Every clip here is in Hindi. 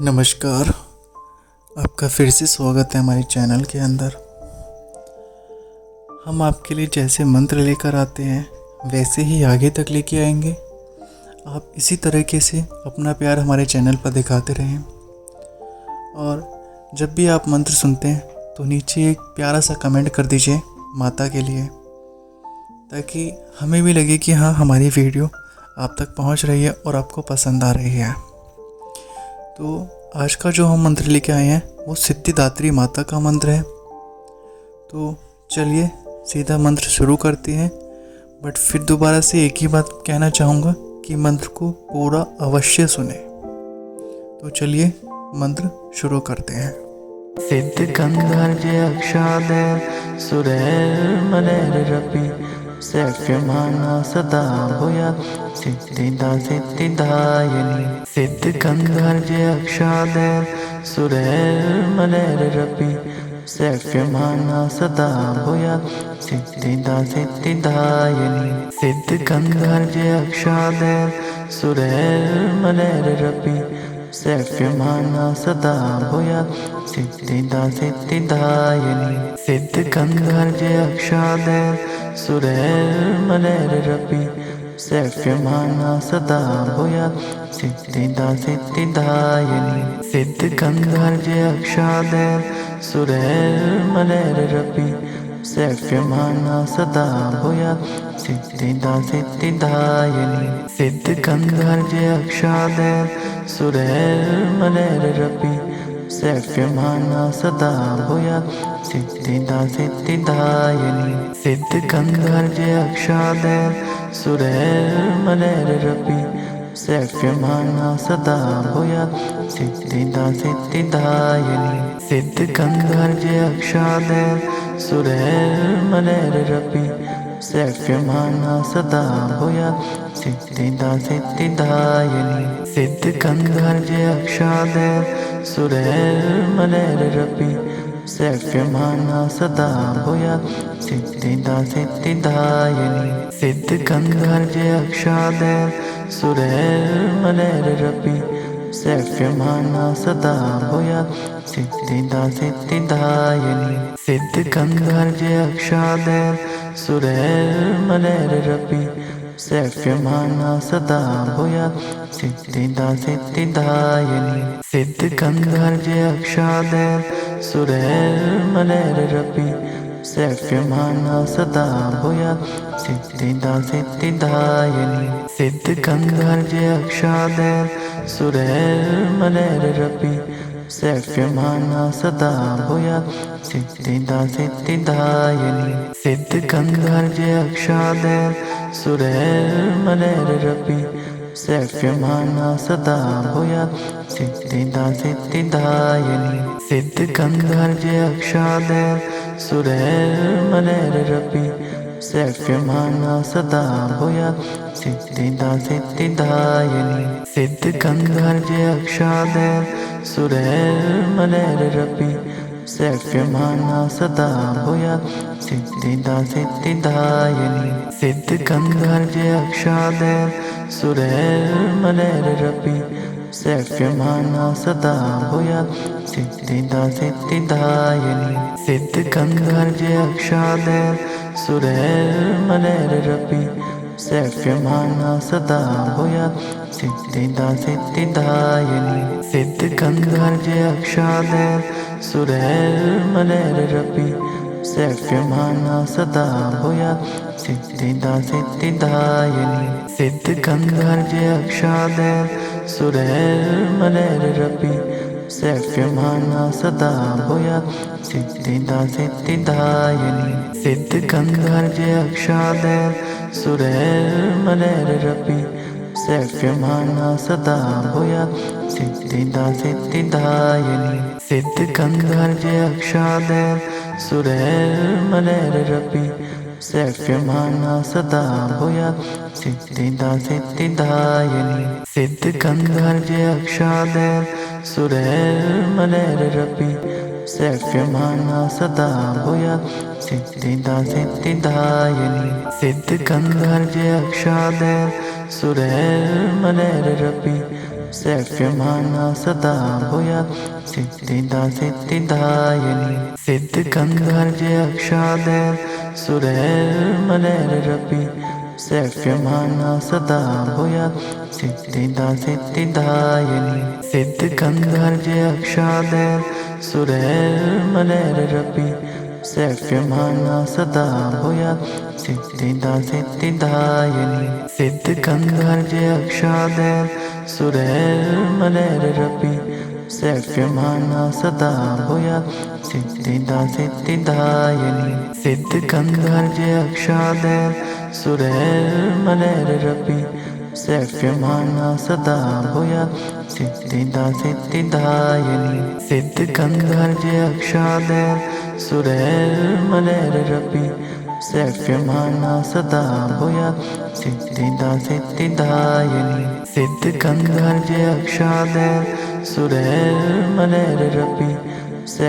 नमस्कार। आपका फिर से स्वागत है हमारे चैनल के अंदर। हम आपके लिए जैसे मंत्र लेकर आते हैं वैसे ही आगे तक लेके आएंगे। आप इसी तरीके से अपना प्यार हमारे चैनल पर दिखाते रहें और जब भी आप मंत्र सुनते हैं तो नीचे एक प्यारा सा कमेंट कर दीजिए माता के लिए, ताकि हमें भी लगे कि हाँ, हमारी वीडियो आप तक पहुंच रही है और आपको पसंद आ रही है। तो आज का जो हम मंत्र लेके आए हैं वो सिद्धिदात्री माता का मंत्र है। तो चलिए सीधा मंत्र शुरू करते हैं। बट फिर दोबारा से एक ही बात कहना चाहूँगा कि मंत्र को पूरा अवश्य सुने। तो चलिए मंत्र शुरू करते हैं। सिद्धगन्धर्वयक्षाद सुरैर्मलैरपि सख्यमाना सदा भूयात् सिद्धिदा सिद्धिदायिनी। सिद्धगन्धर्वयक्षाद सुरैर्मलैरपि सख्यमाना सदा भूयात् सिद्धिदा सिद्धिदायिनी। सिद्धगन्धर्वयक्षाद सुरैर्मलैरपि सख्यमाना सदा भूयात् सिद्धिदा सिद्धिदायिनी। सिद्धगन्धर्वयक्षाद सुरैर्मलैरपि सख्यमाना सदा भूयात् सिद्धिदा सिद्धिदायिनी। सिद्धगन्धर्वयक्षाद सुरैर्मलैरपि सख्यमाना सदा भूयात् सिद्धिदा सिद्धिदायिनी। सिद्धगन्धर्वयक्षाद सुरैर्मलैरपि सख्यमाना सदा भूयात् सिद्धिदा सिद्धिदायिनी। सिद्धगन्धर्वयक्षाद सुरैर्मलैरपि सख्यमाना सदा भूयात् सिद्धिदा सिद्धिदायिनी। सिद्धगन्धर्वयक्षाद सुरैर्मलैरपि सख्यमाना सदा भूयात् सिद्धिदा सिद्धिदायिनी। सिद्धगन्धर्वयक्षाद सुरैर्मलैरपि सख्यमाना सदा भूयात् सिद्धिदा सिद्धिदायिनी। सिद्धगन्धर्वयक्षाद सुरैर्मलैरपि सख्यमाना सदा भूयात् सिद्धिदा सिद्धिदायिनी। सिद्धगन्धर्वयक्षाद सुरैर्मलैरपि सख्यमाना सदा भूयात् सिद्धिदा सिद्धिदायिनी। सिद्धगन्धर्वयक्षाद सुरैर्मलैरपि सख्यमाना सदा भूयात् सिद्धिदा सिद्धिदायिनी। सिद्धगन्धर्वयक्षाद सुरैर्मलैरपि सख्यमाना सदा भूयात् सिद्धिदा सिद्धिदायिनी। सिद्धगन्धर्वयक्षाद सुरैर्मलैरपि सख्यमाना सदा भूयात् सिद्धिदा सिद्धिदायिनी। सिद्धगन्धर्वयक्षाद सुरैर्मलैरपि सख्यमाना सदा भूयात् सिद्धिदा सिद्धिदायिनी। सिद्धगन्धर्वयक्षाद सुरैर्मलैरपि सख्यमाना सदा भूयात् सिद्धिदा सिद्धिदायिनी। सिद्धगन्धर्वयक्षाद सुरैर्मलैरपि सख्यमाना सदा भूयात् सिद्धिदा सिद्धिदायिनी। सिद्धगन्धर्वयक्षाद सुरैर्मलैरपि सख्यमाना सदा भूयात् सिद्धिदा सिद्धिदायिनी। सिद्धगन्धर्वयक्षाद सुरैर्मलैरपि सख्यमाना सदा भूयात् सिद्धिदा सिद्धिदायिनी। सिद्धगन्धर्वयक्षाद सुरैर्मलैरपि सख्यमाना सदा भूयात् सिद्धिदा सिद्धिदायिनी। सिद्धगन्धर्वयक्षाद सुरैर्मलैरपि सख्यमाना सदा भूयात् सिद्धिदा सिद्धिदायिनी। सिद्धगन्धर्वयक्षाद सुरैर्मलैरपि सख्यमाना सदा भूयात् सिद्धिदा सिद्धिदायिनी। सिद्धगन्धर्वयक्षाद सुरैर्मलैरपि सख्यमाना सदा भूयात् सिद्धिदा सिद्धिदायिनी। सिद्धगन्धर्वयक्षाद सुरैर्मलैरपि सेव्यमाना सदा भूयात् सिद्धिदा सिद्धिदायिनी सिद्धगन्धर्वयक्षादेव सुरैर्मलैरपि सेव्यमाना सदा भूयात् सिद्धिदा सिद्धिदायिनी सिद्धगन्धर्वयक्षादेव सुरैर्मलैरपि सेव्यमाना सदा भूयात् सिद्धिदा सिद्धिदायिनी सिद्धगन्धर्वयक्षादेव सुरैर्मलैरपि सेव्यमाना सदा भूयात् सिद्धिदा सिद्धिदायिनी सिद्धगन्धर्वयक्षादेव सुरैर्मलैरपि सेव्यमाना सदा भूयात् सिद्धिदा सिद्धिदायिनी सिद्धगन्धर्वयक्षादेव सुरैर्मलैरपि सेव्यमाना सदा भूयात् सिद्धिदा सिद्धिदायिनी सिद्धगन्धर्वयक्षादेव सुरैर्मलैरपि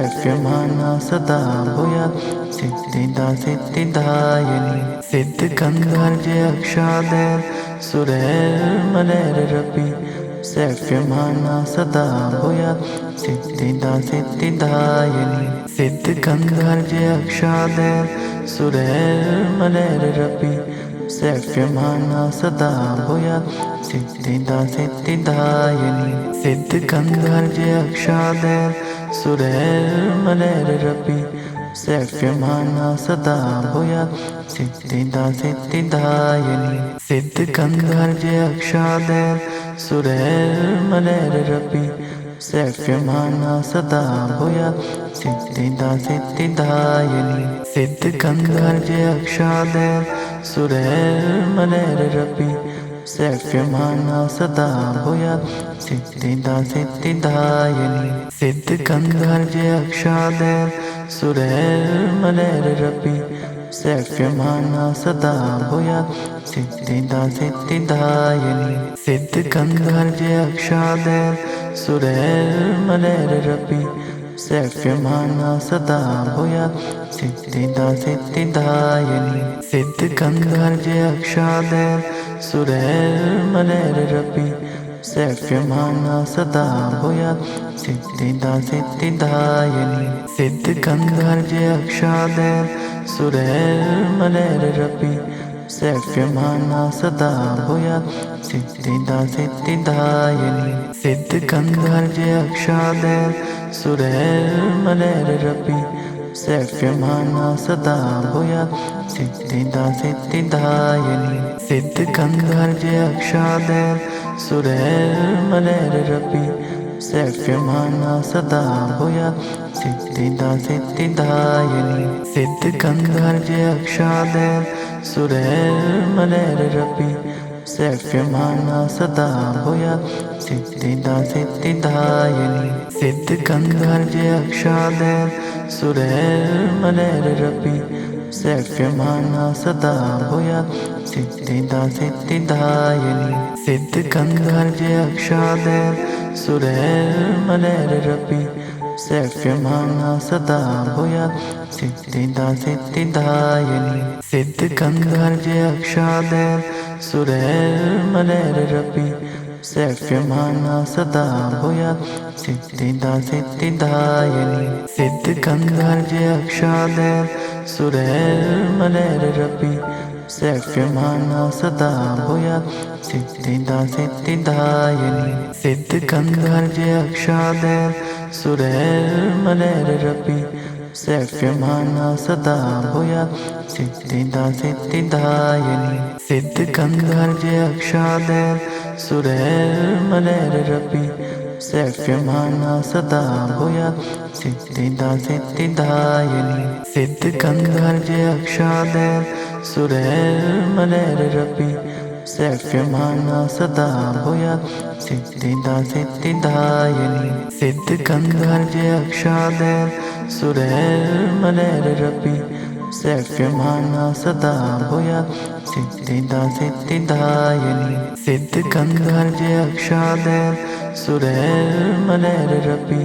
सेव्यमाना सदा भूयात् सिद्धिदा सिद्धिदायिनी सिद्धगन्धर्वयक्षादेव सुरैर्मलैरपि सेव्यमाना सदा भूयात् सिद्धिदा सिद्धिदायिनी सिद्धगन्धर्वयक्षादेव सुरैर्मलैरपि सेव्यमाना सदा भूयात् सिद्धिदा सिद्धिदायिनी सिद्धगन्धर्वयक्षादेव सुरैर्मलैरपि सेव्यमाना सदा भूयात् सिद्धिदा सिद्धिदायिनी सिद्धगन्धर्वयक्षादेव सुरैर्मलैरपि सेव्यमाना सदा भूयात् सिद्धिदा सिद्धिदायिनी सिद्धगन्धर्वयक्षादेव सुरैर्मलैरपि सेव्यमाना सदा भूयात् सिद्धिदा सिद्धिदायिनी सिद्धगन्धर्वयक्षादेव सुरैर्मलैरपि सेव्यमाना सदा भूयात् सिद्धिदा सिद्धिदायिनी सिद्धगन्धर्वयक्षादेव सुरैर्मलैरपि सेव्यमाना सदा भूयात् सिद्धिदा सिद्धिदायिनी सिद्धगन्धर्वयक्षादेव सुरैर्मलैरपि सेव्यमाना सदा भूयात् सिद्धिदा सिद्धिदायिनी सिद्धगन्धर्वयक्षादेव सुरैर्मलैरपि सेव्यमाना सदा भूयात् सिद्धिदा सिद्धिदायिनी सिद्धगन्धर्वयक्षादेव सुरैर्मलैरपि सेव्यमाना सदा भूयात् सिद्धिदा सिद्धिदायिनी सिद्धगन्धर्वयक्षादेव सुरैर्मलैरपि सेव्यमाना सदा भूयात् सिद्धिदा सिद्धिदायिनी सिद्धगन्धर्वयक्षादेव सुरैर्मलैरपि सेव्यमाना सदा भूयात् सिद्धिदा सिद्धिदायिनी सिद्धगन्धर्वयक्षादेव सुरैर्मलैरपि सेव्यमाना सदा भूयात् सिद्धिदा सिद्धिदायिनी सिद्धगन्धर्वयक्षादेव सुरैर्मलैरपि सेव्यमाना सदा भूयात् सिद्धिदा सिद्धिदायिनी सिद्धगन्धर्वयक्षादेव सुरैर्मलैरपि सेव्यमाना सदा भूयात् सिद्धिदा सिद्धिदायिनी सिद्धगन्धर्वयक्षादेव सुरैर्मलैरपि सेव्यमाना सदा भूयात् सिद्धिदा सिद्धिदायिनी सिद्धगन्धर्वयक्षादेव सुरैर्मलैरपि सेव्यमाना सदा भूयात् सिद्धिदा सिद्धिदायिनी सिद्धगन्धर्वयक्षादेव सुरैर्मलैरपि सेव्यमाना सदा भूयात् सिद्धिदा सिद्धिदायिनी सिद्धगन्धर्वयक्षादेव सुरैर्मलैरपि सेव्यमाना सदा भूयात् सिद्धिदा सिद्धिदायिनी सिद्धगन्धर्वयक्षादेव सुरैर्मलैरपि सेव्यमाना सदा भूयात् सिद्धिदा सिद्धिदायिनी सिद्धगन्धर्वयक्षादेव सुरैर्मलैरपि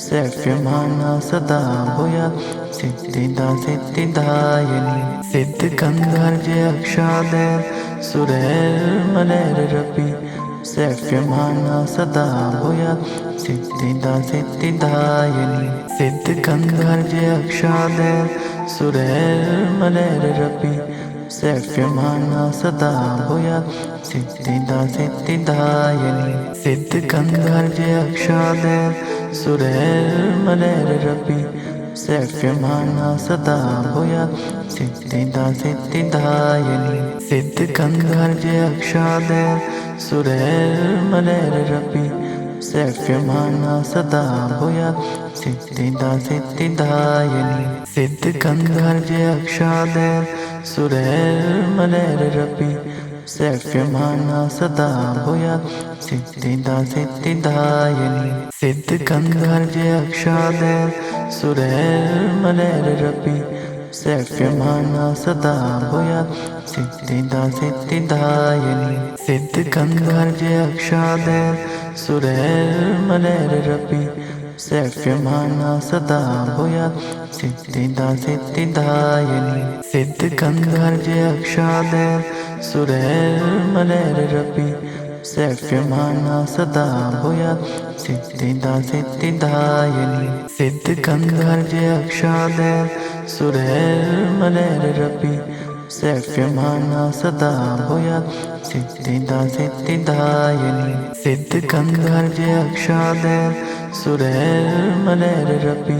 सेव्यमाना सदा भूयात् सिद्धिदा सिद्धिदायिनी सिद्धगन्धर्वयक्षादेव सुरैर्मलैरपि सेव्यमाना सदा भूयात् सिद्धिदा सिद्धिदायिनी सिद्धगन्धर्व्ययक्षादे सुरैर्मलैरपि सेव्यमाना सदा भूयात् सिद्धिदा सिद्धिदायिनी सिद्धगन्धर्व्ययक्षादे सुरैर्मलैरपि सेव्यमाना सदा भूयात् सिद्धिदा सिद्धिदायिनी सिद्धगन्धर्व्ययक्षादे सुरैर्मलैरपि सेव्यमाना सदा भूयात् सिद्धिदा सिद्धिदायिनी सिद्धगन्धर्व्ययक्षादे सुरैर्मलैरपि सेव्यमाना सदा भूयात् सिद्धिदा सिद्धिदायिनी सिद्धगन्धर्व्ययक्षादे सुरैर्मलैरपि सेव्यमाना सदा भूयात् सिद्धिदा सिद्धिदायिनी सिद्धगन्धर्व्ययक्षादे सुरैर्मलैरपि सेव्यमाना सदा भूयात् सिद्धिदा सिद्धिदायिनी सिद्धगन्धर्व्ययक्षादे सुरैर्मलैरपि सेव्यमाना सदा भूयात् सिद्धिदा सिद्धिदायिनी सिद्धगन्धर्व्ययक्षादे सुरैर्मलैरपि सेव्यमाना सदा भूयात् सिद्धिदा सिद्धिदायिनी सिद्धगन्धर्व्ययक्षादे सुरैर्मलैरपि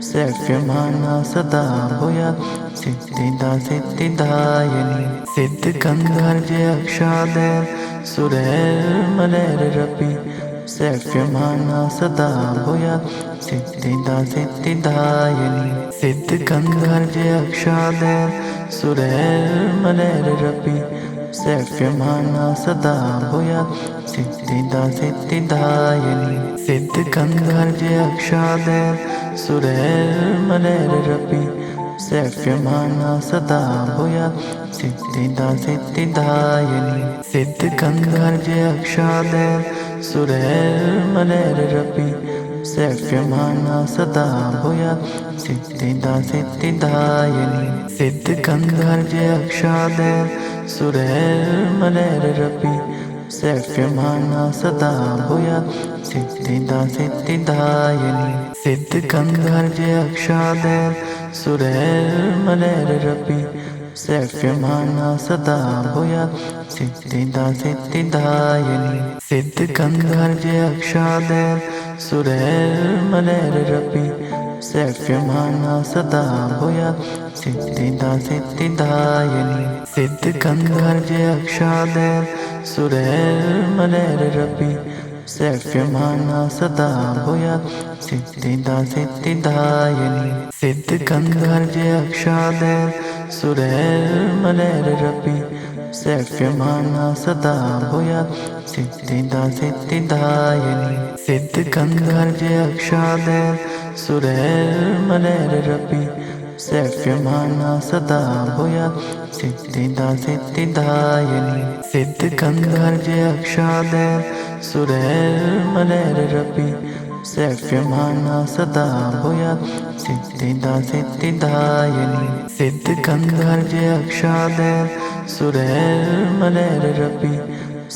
सेव्यमाना सदा भूयात् सिद्धिदा सिद्धिदायिनी सिद्धगन्धर्व्ययक्षादे सुरैर्मलैरपि सेव्यमाना सदा भूयात् सिद्धिदा सिद्धिदायिनी सिद्धगन्धर्व्ययक्षादे सुरैर्मलैरपि सेव्यमाना सदा भूयात् सिद्धिदा सिद्धिदायिनी सिद्धगन्धर्व्ययक्षादे सुरैर्मलैरपि सेव्यमाना सदा भूयात् सिद्धिदा सिद्धिदायिनी सिद्धगन्धर्व्ययक्षादे सुरैर्मलैरपि सेव्यमाना सदा भूयात् सिद्धिदा सिद्धिदायिनी सिद्धगन्धर्व्ययक्षादे सुरैर्मलैरपि सेव्यमाना सदा भूयात् सिद्धिदा सिद्धिदायिनी सिद्धगन्धर्व्ययक्षादे सुरैर्मलैरपि सेव्यमाना सदा भूयात् सिद्धिदा सिद्धिदायिनी सिद्धगन्धर्व्ययक्षादे सुरैर्मलैरपि सेव्यमाना सदा भूयात् सिद्धिदा सिद्धिदायिनी सिद्धगन्धर्व्ययक्षादे सुरैर्मलैरपि सेव्यमाना सदा भूयात् सिद्धिदा सिद्धिदायिनी सिद्धगन्धर्व्ययक्षादे सुरैर्मलैरपि सेव्यमाना सदा भूयात् सिद्धिदा सिद्धिदायिनी सिद्धगन्धर्व्ययक्षादे सुरैर्मलैरपि सेव्यमाना सदा भूयात् सिद्धिदा सिद्धिदायिनी सिद्धगन्धर्व्ययक्षादे सुरैर्मलैरपि सेव्यमाना सदा भूयात् सिद्धिदा सिद्धिदायिनी सिद्धगन्धर्व्ययक्षादे सुरैर्मलैरपि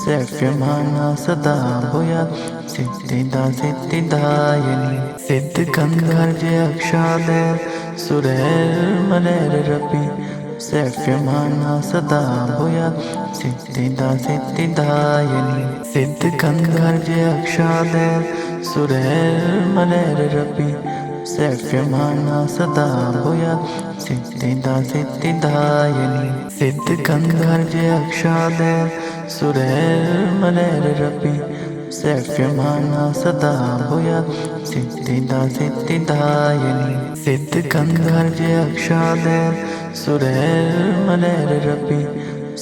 सेव्यमाना सदा भूयात् सिद्धिदा सिद्धिदायिनी सिद्धगन्धर्व्ययक्षादे सुरैर्मलैरपि सेव्यमाना सदा भूयात् सिद्धिदा सिद्धिदायिनी सिद्धगन्धर्व्ययक्षादे सुरैर्मलैरपि सेव्यमाना सदा भूयात् सिद्धिदा सिद्धिदायिनी सिद्धगन्धर्व्ययक्षादे सुरैर्मलैरपि सेव्यमाना सदा भूयात् सिद्धिदा सिद्धिदायिनी सिद्धगन्धर्व्ययक्षादे सुरैर्मलैरपि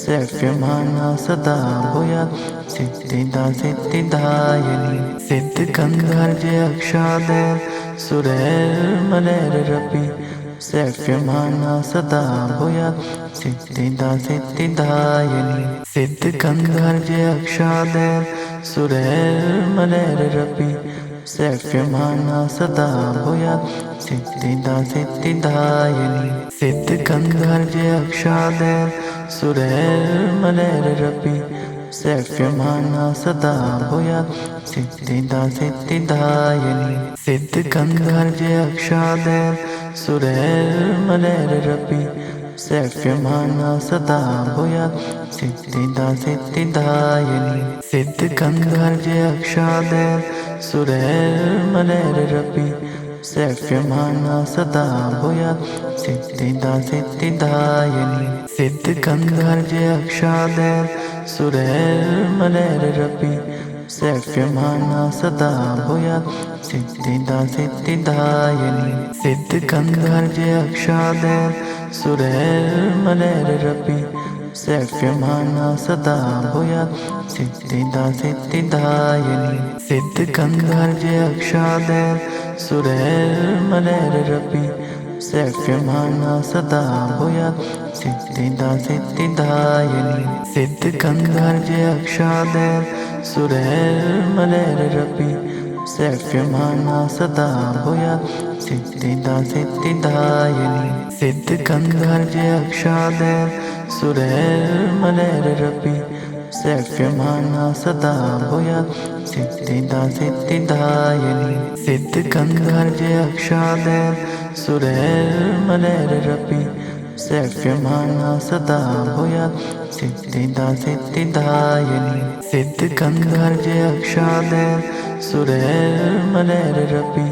सेव्यमाना सदा भूयात् सिद्धिदा सिद्धिदायिनी सिद्धगन्धर्व्ययक्षादे सुरैर्मलैरपि सेव्यमाना सदा भूयात् सिद्धिदा सिद्धिदायिनी सिद्धगन्धर्व्ययक्षादे सुरैर्मलैरपि सेव्यमाना सदा भूयात् सिद्धिदा सिद्धिदायिनी सिद्धगन्धर्व्ययक्षादे सुरैर्मलैरपि सेव्यमाना सदा भूयात् सिद्धिदा सिद्धिदायिनी सिद्धगन्धर्व्ययक्षादेव सुरैर्मलैरपि सेव्यमाना सदा भूयात् सिद्धिदा सिद्धिदायिनी सिद्धगन्धर्व्ययक्षादेव सुरैर्मलैरपि सेव्यमाना सदा भूयात् सिद्धिदा सिद्धिदायिनी सिद्धगन्धर्व्ययक्षादेव सुरैर्मलैरपि सेव्यमाना सदा भूयात् सिद्धिदा सिद्धिदायिनी सिद्धगन्धर्व्ययक्षादेव सुरैर्मलैरपि सेव्यमाना सदा भूयात् सिद्धिदा सिद्धिदायिनी सिद्धगन्धर्व्ययक्षादेव सुरैर्मलैरपि सेव्यमाना सदा भूयात् सिद्धिदा सिद्धिदायिनी सिद्धगन्धर्व्ययक्षादेव सुरैर्मलैरपि सेव्यमाना सदा भूयात् सिद्धिदा सिद्धिदायिनी सिद्धगन्धर्व्ययक्षादेव सुरैर्मलैरपि सेव्यमाना सदा भूयात् सिद्धिदा सिद्धिदायिनी सिद्धगन्धर्व्ययक्षादेव सुरैर्मलैरपि सेव्यमाना सदा भूयात् सिद्धिदा सिद्धिदायिनी सिद्धगन्धर्व्ययक्षादेव सुरैर्मलैरपि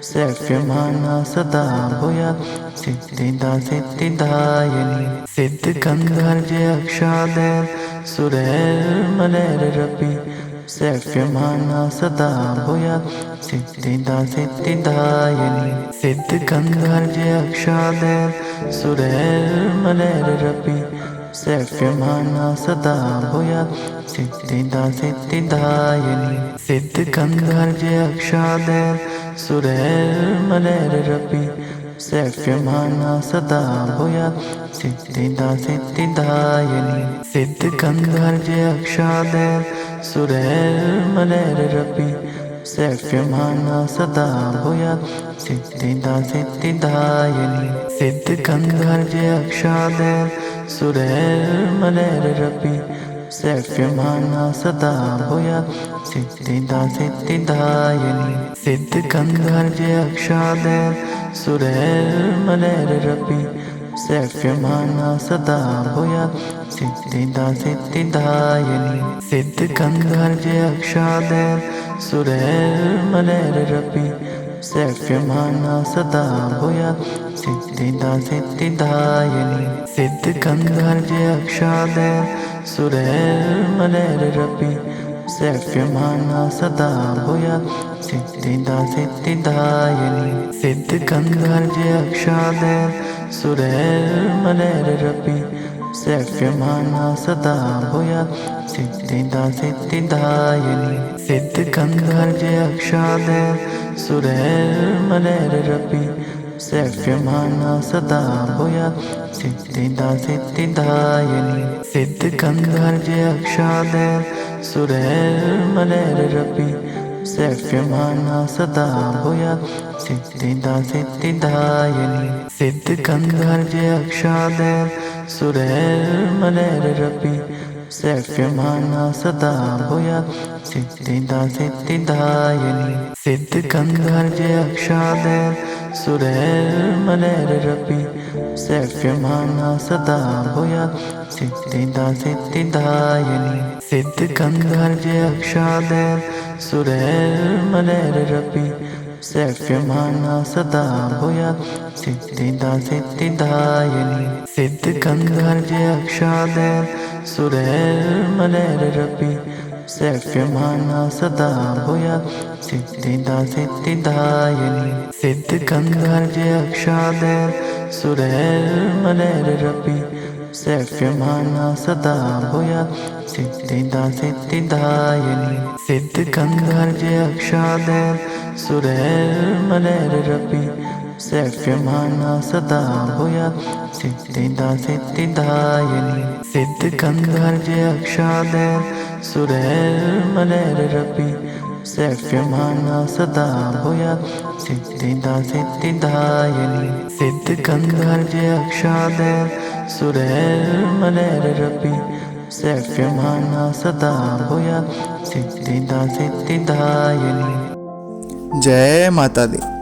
सेव्यमाना सदा भूयात् सिद्धिदा सिद्धिदायिनी सिद्धगन्धर्व्ययक्षादेव सुरैर्मलैरपि सेव्यमाना सदा भूयात् सिद्धिदा सिद्धिदायिनी सिद्धगन्धर्व्ययक्षादेव सुरैर्मलैरपि सेव्यमाना सदा भूयात् सिद्धिदा सिद्धिदायिनी सिद्धगन्धर्व्ययक्षादेव सुरैर्मलैरपि सेव्यमाना सदा भूयात् सिद्धिदा सिद्धिदायिनी सिद्धगन्धर्व्ययक्षादेव सुरैर्मलैरपि सेव्यमाना सदा भूयात् सिद्धिदा सिद्धिदायिनी सिद्धगन्धर्व्ययक्षादेव सुरैर्मलैरपि सेव्यमाना सदा भूयात् सिद्धिदा सिद्धिदायिनी सिद्धगन्धर्व्ययक्षादेव सुरैर्मलैरपि सेव्यमाना सदा भूयात् सिद्धिदा सिद्धिदायिनी सिद्धगन्धर्व्ययक्षादेव सुरैर्मलैरपि सेव्यमाना सदा भूयात् सिद्धिदा सिद्धिदायिनी सिद्धगन्धर्व्ययक्षादेव सुरैर्मलैरपि सेव्यमाना सदा भूयात् सिद्धिदा सिद्धिदायिनी सिद्धगन्धर्व्ययक्षादेव सुरैर्मलैरपि सेव्यमाना सदा भूयात् सिद्धिदा सिद्धिदायिनी सिद्धगन्धर्व्ययक्षादेव सुरैर्मलैरपि सेव्यमाना सदा भूयात् सिद्धिदा सिद्धिदायिनी सिद्धगन्धर्व्ययक्षादेव सुरैर्मलैरपि सेव्यमाना सदा भूयात् सिद्धिदा सिद्धिदायिनी सिद्धगन्धर्व्ययक्षादेव सुरैर्मलैरपि सेव्यमाना सदा भूयात् सिद्धिदा सिद्धिदायिनी सिद्धगन्धर्व्ययक्षादेव सुरैर्मलैरपि सेव्यमाना सदा भूयात् सिद्धिदा सिद्धिदायिनी सिद्धगन्धर्व्ययक्षादेव सुरैर्मलैरपि सेव्यमाना सदा भूयात् सिद्धिदा सिद्धिदायिनी सिद्धगन्धर्व्ययक्षादेव सुरैर्मलैरपि सेव्यमाना सदा भूयात् सिद्धिदा सिद्धिदायिनी सिद्धगन्धर्व्ययक्षादेव सुरैर्मलैरपि सेव्यमाना सदा भूयात् सिद्धिदा सिद्धिदायिनी सिद्धगन्धर्व्ययक्षादेव सुरैर्मलैरपि सेव्यमाना सदा भूयात् सिद्धिदा सिद्धिदायिनी सिद्धगन्धर्व्ययक्षादेव सुरैर्मलैरपि सेव्यमाना सदा भूयात् सिद्धिदा सिद्धिदायिनी सिद्धगन्धर्व्ययक्षादेव सुरैर्मलैरपि सख्यमाना सदा भूया सिद्धिदा सिद्धिदायिनी। जय माता दी।